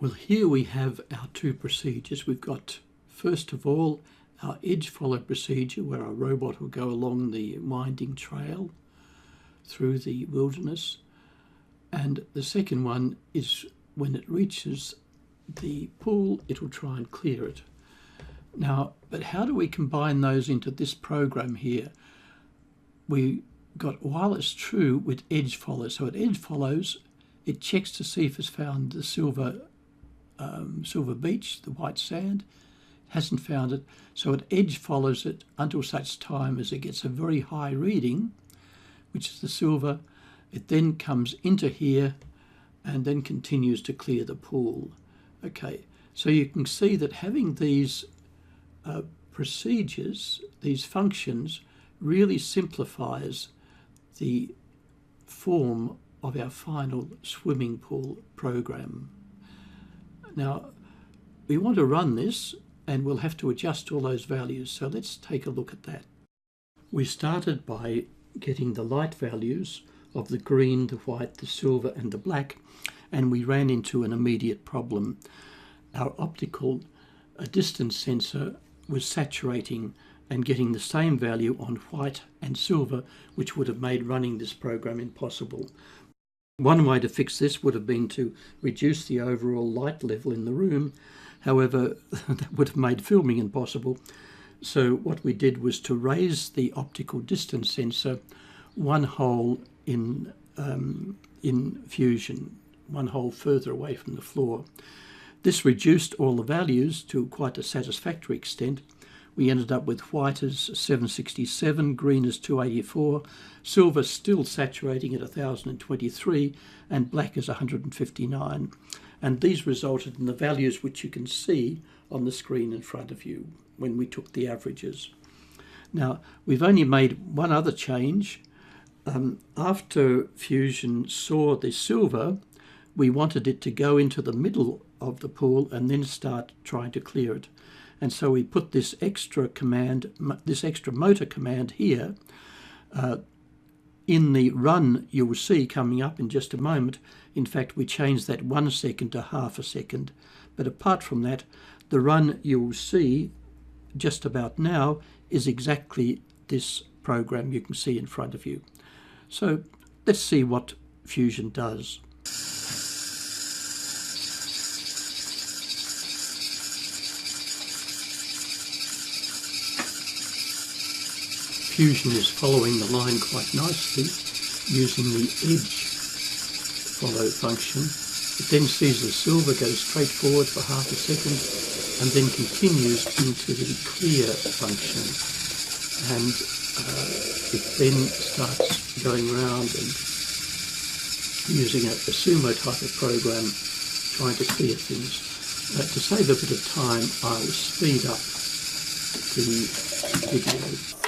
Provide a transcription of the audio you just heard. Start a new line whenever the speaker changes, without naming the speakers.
Well, here we have our two procedures. We've got, first of all, our edge follow procedure where our robot will go along the winding trail through the wilderness. And the second one is when it reaches the pool, it'll try and clear it. Now, but how do we combine those into this program here? We got while it's true with edge follow. So at edge follows, it checks to see if it's found the silver beach, the white sand. Hasn't found it, so it edge follows it until such time as it gets a very high reading, which is the silver. It then comes into here and then continues to clear the pool. Okay, so you can see that having these procedures, these functions, really simplifies the form of our final swimming pool program. Now, we want to run this and we'll have to adjust all those values. So let's take a look at that. We started by getting the light values of the green, the white, the silver and the black, and we ran into an immediate problem. Our optical distance sensor was saturating and getting the same value on white and silver, which would have made running this program impossible. One way to fix this would have been to reduce the overall light level in the room. However, that would have made filming impossible. So what we did was to raise the optical distance sensor one hole in Fusion, one hole further away from the floor. This reduced all the values to quite a satisfactory extent. We ended up with white as 767, green as 284, silver still saturating at 1023, and black as 159. And these resulted in the values which you can see on the screen in front of you when we took the averages. Now, we've only made one other change. After Fusion saw the silver, we wanted it to go into the middle of the pool and then start trying to clear it. And so we put this extra command, this extra motor command here. In the run, you will see coming up in just a moment, in fact, we changed that 1 second to half a second. But apart from that, the run you will see just about now is exactly this program you can see in front of you. So let's see what Fusion does. Fusion is following the line quite nicely using the edge follow function. It then sees the silver go straight forward for half a second and then continues into the clear function. And it then starts going around and using a sumo type of program trying to clear things. To save a bit of time, I'll speed up the video.